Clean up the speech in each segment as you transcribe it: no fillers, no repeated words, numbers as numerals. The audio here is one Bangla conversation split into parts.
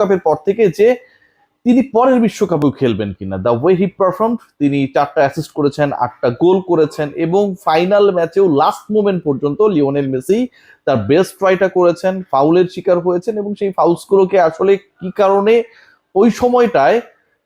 বিশ্বকাপের পর থেকে যে তিনি পরের বিশ্বকাপেও খেলবেন কিনা। দ্য ওয়ে হি পারফর্ম, তিনি 4টা অ্যাসিস্ট করেছেন, 8টা গোল করেছেন এবং ফাইনাল ম্যাচেও লাস্ট মোমেন্ট পর্যন্ত লিওনেল মেসি তার বেস্ট ট্রাইটা করেছেন, ফাউলের শিকার হয়েছেন এবং সেই ফাউলসগুলোকে আসলে কি কারণে ওই সময়টায়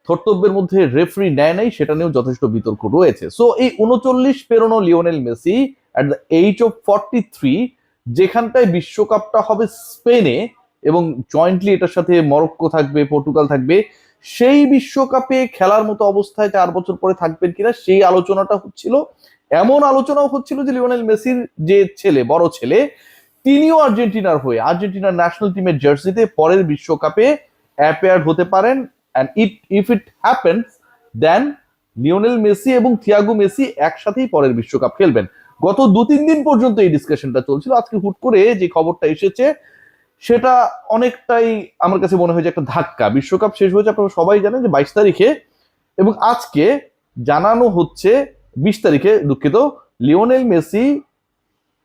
ধর্তব্যের মধ্যে রেফারি নেয় নাই সেটা নিয়েও যথেষ্ট বিতর্ক রয়েছে। সো এই 39 পেরোনো Lionel Messi at the age of 43, যেখানটায় বিশ্বকাপটা হবে স্পেনে এবং জয়েন্টলি এটার সাথে মরক্কো থাকবে, পর্তুগাল থাকবে, সেই বিশ্বকাপে খেলার মতো অবস্থায় 4 বছর পরে থাকবেন কিনা সেই আলোচনাটা হচ্ছিল। এমন আলোচনাও হচ্ছিল যে লিওনেল মেসির যে ছেলে, বড় ছেলে, তিনিও আর্জেন্টিনার হয়ে আর্জেন্টিনার ন্যাশনাল টিমের জার্সিতে পরের বিশ্বকাপে অ্যাপেয়ার হতে পারেন। And if it happens then Lionel Messi এবং থিয়াগো মেসি একসাথেই পরের বিশ্বকাপ খেলবেন। গত 2-3 দিন পর্যন্ত এই ডিসকাশনটা চলছিল। আজকে হুট করে যে খবরটা এসেছে সেটা অনেকটাই আমার কাছে মনে হয় যে একটা ধাক্কা। বিশ্বকাপ শেষ হয়েছে, আপনারা সবাই জানেন যে 22 তারিখে, এবং আজকে জানানো হচ্ছে 20 তারিখে, দুঃখিত, লিওনেল মেসি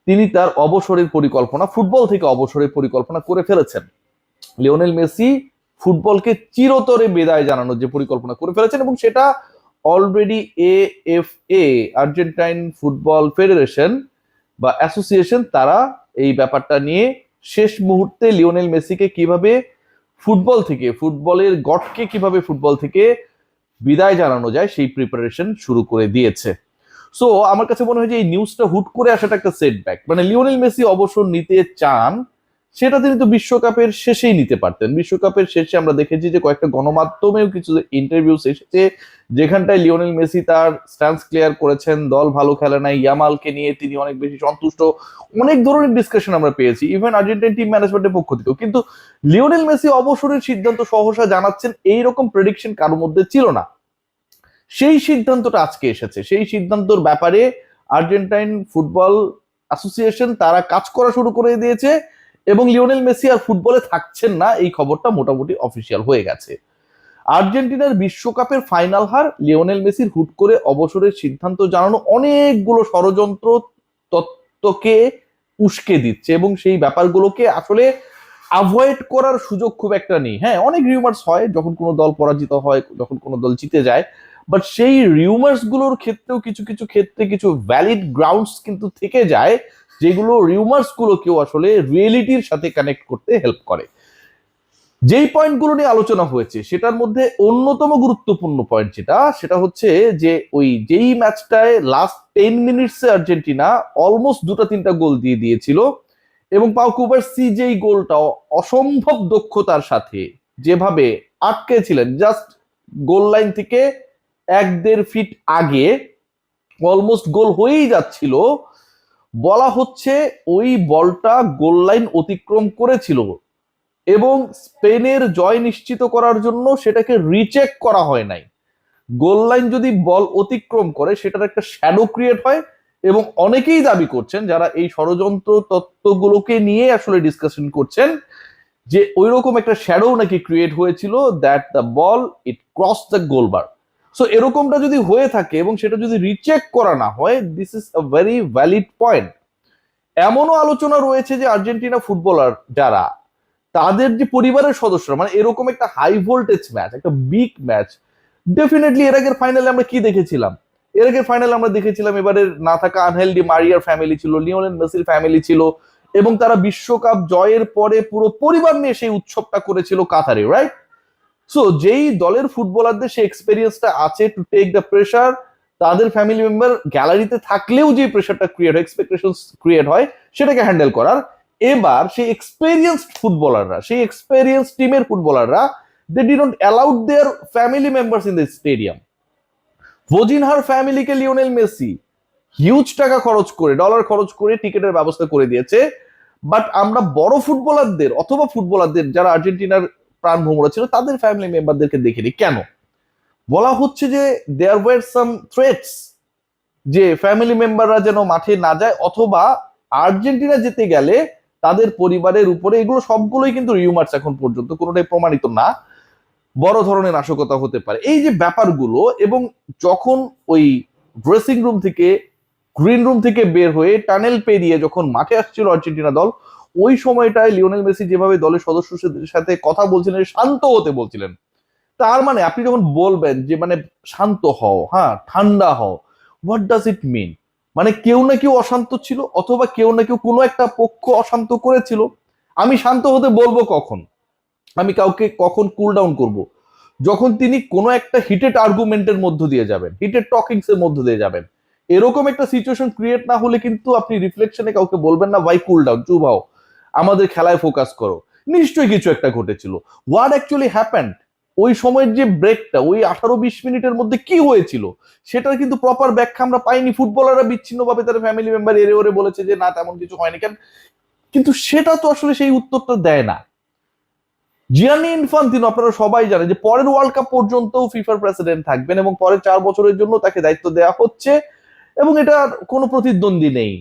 তিনি তার অবসরের পরিকল্পনা, ফুটবল থেকে অবসরের পরিকল্পনা করে ফেলেছেন। লিওনেল মেসি ফুটবলকে চিরতরে বিদায় জানানোর যে পরিকল্পনা করে ফেলেছেন এবং সেটা already AFA, Argentine football federation বা অ্যাসোসিয়েশন, তারা এই ব্যাপারটা নিয়ে শেষ মুহূর্তে লিওনেল মেসিকে কিভাবে ফুটবল থেকে, ফুটবলের গডকে কিভাবে ফুটবল থেকে বিদায় জানানো যায় সেই প্রিপারেশন শুরু করে দিয়েছে। সো আমার কাছে মনে হয় যে এই নিউজটা হুট করে আসাটা একটা সেটব্যাক। মানে লিওনেল মেসি অবসর নিতে চান, সেটা তিনি তো বিশ্বকাপের শেষেই নিতে পারতেন। বিশ্বকাপের শেষে আমরা দেখেছি যে কয়েকটা গণমাধ্যমেও কিছু ইন্টারভিউ এসেছে যেখানটায় লিওনেল মেসি তার স্ট্যান্স ক্লিয়ার করেছেন, দল ভালো খেলে নাই, ইয়ামালকে নিয়ে তিনি অনেক বেশি সন্তুষ্ট, অনেক ধরনের ডিসকাশন আমরা পেয়েছি ইভেন আর্জেন্টাইন টিম ম্যানেজমেন্টের পক্ষ থেকেও। কিন্তু লিওনেল মেসি অবসরের সিদ্ধান্ত সহসা জানাচ্ছেন, এইরকম প্রেডিকশন কারোর মধ্যে ছিল না। সেই সিদ্ধান্তটা আজকে এসেছে। সেই সিদ্ধান্তর ব্যাপারে আর্জেন্টাইন ফুটবল অ্যাসোসিয়েশন তারা কাজ করা শুরু করে দিয়েছে এবং লিওনেল মেসি আর ফুটবলে থাকছেন না, এই খবরটা মোটামুটি অফিসিয়াল হয়ে গেছে। আর্জেন্টিনার বিশ্বকাপের ফাইনাল হার লিওনেল মেসির হুট করে অবসরের সিদ্ধান্ত জানানো অনেকগুলো ষড়যন্ত্র তত্ত্বকে উস্কে দিচ্ছে এবং সেই ব্যাপারগুলোকে আসলে অ্যাভয়েড করার সুযোগ খুব একটা নেই। হ্যাঁ, অনেক রিউমার্স হয় যখন কোনো দল পরাজিত হয়, যখন কোনো দল জিতে যায়, বাট সেই রিউমার্স গুলোর ক্ষেত্রেও কিছু কিছু ক্ষেত্রে কিছু ভ্যালিড গ্রাউন্ডস কিন্তু থেকে যায়, যেগুলো রিউমার্স গুলোকেও আসলে রিয়েলিটির সাথে কানেক্ট করতে হেল্প করে। যেই পয়েন্টগুলো নিয়ে আলোচনা হয়েছে সেটার মধ্যে অন্যতম গুরুত্বপূর্ণ পয়েন্ট সেটা হচ্ছে যে ওই যেই ম্যাচটায় লাস্ট 10 মিনিটসে আর্জেন্টিনা অলমোস্ট 2-3টা গোল দিয়ে দিয়েছিল এবং পাউ কুবার্সি যেই গোলটা অসম্ভব দক্ষতার সাথে যেভাবে আটকেছিলেন, জাস্ট গোল লাইন থেকে 1-1.5 ফিট আগে, অলমোস্ট গোল হয়েই যাচ্ছিল, বলা হচ্ছে ওই বলটা গোল লাইন অতিক্রম করেছিল এবং স্পেনের জয় নিশ্চিত করার জন্য সেটাকে রিচেক করা হয় নাই। গোল লাইন যদি বল অতিক্রম করে সেটার একটা শ্যাডো ক্রিয়েট হয় এবং অনেকেই দাবি করছেন, যারা এই ষড়যন্ত্র তত্ত্বগুলোকে নিয়ে আসলে ডিসকাশন করছেন, যে ওইরকম একটা শ্যাডো নাকি ক্রিয়েট হয়েছিল, that the ball it cross the গোলবার। So এরকমটা যদি হয়ে থাকে এবং সেটা যদি রিচেক করা না হয়, this is a very valid point. এমনও আলোচনা রয়েছে যে আর্জেন্টিনা ফুটবলার যারা, তাদের যে পরিবারের সদস্যরা, মানে এরকম একটা হাই ভোল্টেজ ম্যাচ, একটা বিগ ম্যাচ, ডেফিনেটলি এর আগের ফাইনালে আমরা কি দেখেছিলাম? এর আগের ফাইনালে আমরা দেখেছিলাম এবারের না থাকা আনহেল ডি মারিয়ার ফ্যামিলি ছিল, লিওনেল মেসির ফ্যামিলি ছিল এবং তারা বিশ্বকাপ জয়ের পরে পুরো পরিবার নিয়ে সেই উৎসবটা করেছিল কাতারে, রাইট? সো যেই দলের ফুটবলারদের সেই এক্সপেরিয়েন্সটা আছে টু টেক দ্য প্রেশার, তাদের ফ্যামিলি মেম্বার গ্যালারিতে থাকলেও যে প্রেশারটা ক্রিয়েট হয়, এক্সপেকটেশন ক্রিয়েট হয়, সেটাকে হ্যান্ডেল করার, এবার সেই এক্সপেরিয়েন্সড ফুটবলাররা, সেই এক্সপেরিয়েন্স টিমের ফুটবলাররা, they did not allowed their family members in the stadium. ভোজিনহার ফ্যামিলিকে লিওনেল মেসি হিউজ টাকা খরচ করে, ডলার খরচ করে টিকিটের ব্যবস্থা করে দিয়েছে। বাট আমরা বড় ফুটবলারদের অথবা ফুটবলারদের যারা আর্জেন্টিনার প্রাণ ভোমরা ছিল তাদের ফ্যামিলি মেম্বারদেরকে দেখিনি কেন? বলা হচ্ছে যে দেয়ার ওয়ার সাম থ্রেটস, যে ফ্যামিলি মেম্বাররা যেন মাঠে না যায় অথবা আর্জেন্টিনা যেতে গেলে তাদের পরিবারের উপরে, এগুলো সবগুলোই কিন্তু রিউমার্স, এখন পর্যন্ত কোনোটাই প্রমাণিত না, বড় ধরনের নাশকতা হতে পারে। এই যে ব্যাপারগুলো, এবং যখন ওই ড্রেসিং রুম থেকে, গ্রিন রুম থেকে বের হয়ে টানেল পেরিয়ে যখন মাঠে আসছিল আর্জেন্টিনা দল, ওই সময়টায় লিওনেল মেসি যেভাবে দলের সদস্যদের সাথে কথা বলছিলেন, শান্ত হতে বলছিলেন, তার মানে আপনি যখন বলবেন যে মানে শান্ত হও, হ্যাঁ ঠান্ডা হও, হোয়াট ডাজ ইট মিন? মানে কেউ না কেউ অশান্ত ছিল, অথবা কেউ না কেউ কোনো একটা পক্ষ অশান্ত করেছিল। আমি শান্ত হতে বলবো কখন? আমি কাউকে কখন কুল ডাউন করব? যখন তিনি কোনো একটা হিটেড আর্গুমেন্টের মধ্য দিয়ে যাবেন, হিটেড টকিংস এর মধ্য দিয়ে যাবেন। এরকম একটা সিচুয়েশন ক্রিয়েট না হলে কিন্তু আপনি রিফ্লেকশনে কাউকে বলবেন না ভাই কুল ডাউন, চুপ হও, আমাদের খেলায় ফোকাস করো। নিশ্চয়ই কিছু একটা ঘটেছিল। What actually happened? ওই সময়ের যে ব্রেকটা, ওই 18-20 মিনিটের মধ্যে কি হয়েছিল সেটার কিন্তু প্রপার ব্যাখ্যা আমরা পাইনি। ফুটবলাররা বিচ্ছিন্নভাবে তার ফ্যামিলি মেম্বার এরে ওরে বলেছে যে না তেমন কিছু হয়নি কেন, কিন্তু সেটা তো আসলে সেই উত্তরটা দেয় না। জিয়ানি ইনফান্তিনো আপনারা সবাই জানেন যে পরের ওয়ার্ল্ড কাপ পর্যন্ত ফিফার প্রেসিডেন্ট থাকবেন এবং পরের 4 বছরের জন্য তাকে দায়িত্ব দেওয়া হচ্ছে, এবং এটার কোনো প্রতিদ্বন্দ্বী নেই,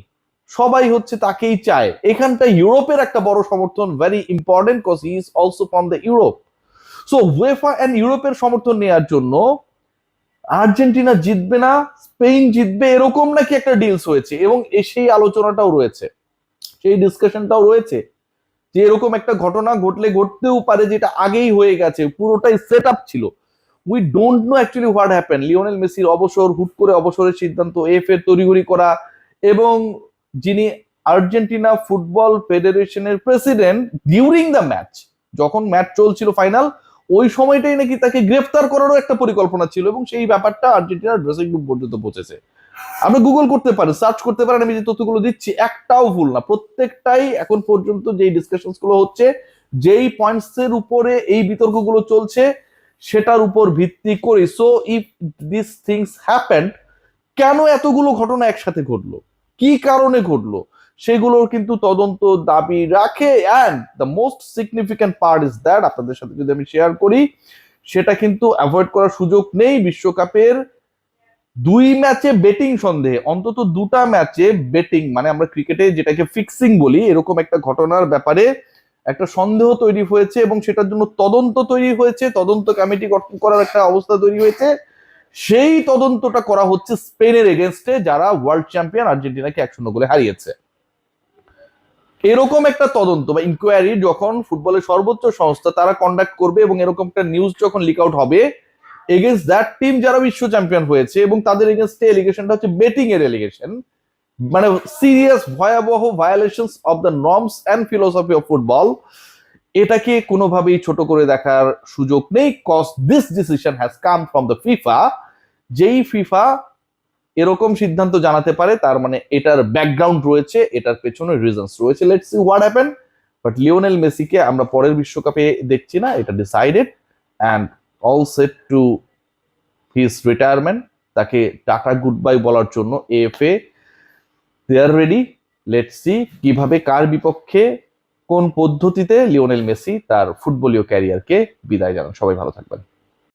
সবাই হচ্ছে তাকেই চায়। এখানটা ইউরোপের একটা বড় সমর্থন, very important, cause he is also from the Europe. So UEFA and ইউরোপের সমর্থন নেওয়ার জন্য আর্জেন্টিনা জিতবে না, স্পেন জিতবে, এরকম নাকি একটা ডিলস হয়েছে, এবং সেই আলোচনাটাও রয়েছে, সেই ডিসকাশনটাও রয়েছে যে এরকম একটা ঘটনা ঘটলে ঘটতেও পারে, যেটা আগেই হয়ে গেছে, পুরোটাই সেট আপ ছিল। We don't know actually what happen. Lionel মেসির অবসর, হুট করে অবসরের সিদ্ধান্ত, এফ এর তড়িঘড়ি করা, এবং যিনি আর্জেন্টিনা ফুটবল ফেডারেশনের প্রেসিডেন্ট, ডিউরিং দ্য ম্যাচ, যখন ম্যাচ চলছিল ফাইনাল, ওই সময়টাই নাকি তাকে গ্রেফতার করারও একটা পরিকল্পনা ছিল, এবং সেই ব্যাপারটা আর্জেন্টিনার ড্রেসিং রুম পর্যন্ত পৌঁছেছে। আপনি গুগল করতে পারেন, সার্চ করতে পারেন, আমি যে তথ্যগুলো দিচ্ছি একটাও ভুল না, প্রত্যেকটাই এখন পর্যন্ত যেই ডিসকাশন গুলো হচ্ছে, যেই পয়েন্টস এর উপরে এই বিতর্কগুলো চলছে সেটার উপর ভিত্তি করে। So if this things happened, কেন এতগুলো ঘটনা একসাথে ঘটলো, কি কারণে ঘটলো, সেগুলোর কিন্তু তদন্ত দাবি রাখে। And the most significant part is that, আপনাদের সাথে যদি আমি শেয়ার করি, সেটা কিন্তু অ্যাভয়েড করার সুযোগ নেই। বিশ্বকাপের 2 ম্যাচে বেটিং সন্দেহে, অন্তত 2টা ম্যাচে বেটিং, মানে আমরা ক্রিকেটে যেটাকে ফিক্সিং বলি, এরকম একটা ঘটনার ব্যাপারে একটা সন্দেহ তৈরি হয়েছে, এবং সেটার জন্য তদন্ত তৈরি হয়েছে, তদন্ত কমিটি গঠন করার একটা অবস্থা তৈরি হয়েছে। সেই তদন্তটা করা হচ্ছে স্পেনের এগেনস্টে, যারা ওয়ার্ল্ড চ্যাম্পিয়ন আর্জেন্টিনাকে 1-0 গোলে হারিয়েছে। এরকম একটা তদন্ত বা ইনকোয়ারি যখন ফুটবলের সর্বোচ্চ সংস্থা তারা কন্ডাক্ট করবে, এবং এরকম একটা নিউজ যখন লিক আউট হবে এগেনস্ট দ্যাট টিম যারা বিশ্ব চ্যাম্পিয়ন হয়েছে, এবং তাদের এগেনস্টে এলিগেশনটা হচ্ছে বেটিং এর এলিগেশন, মানে সিরিয়াস ভয়াবহ violations of the norms and philosophy of football, এটাকে কোনোভাবেই ছোট করে দেখার সুযোগ নেই, cause this decision has come from the FIFA. যেই ফিফা এরকম সিদ্ধান্ত জানাতে পারে, তার মানে এটার ব্যাকগ্রাউন্ড রয়েছে, এটার পেছনে রিজনস রয়েছে। Let's see what happen. But Lionel মেসিকে আমরা পরের বিশ্বকাপে দেখছি না, এটা decided and all set to his retirement. তাকে টাটা গুড বাই বলার জন্য AFA they are ready. Let's see কিভাবে, কার বিপক্ষে, কোন পদ্ধতিতে লিওনেল মেসি তার ফুটবলীয় ক্যারিয়ারকে বিদায় জানান। সবাই ভালো থাকবেন।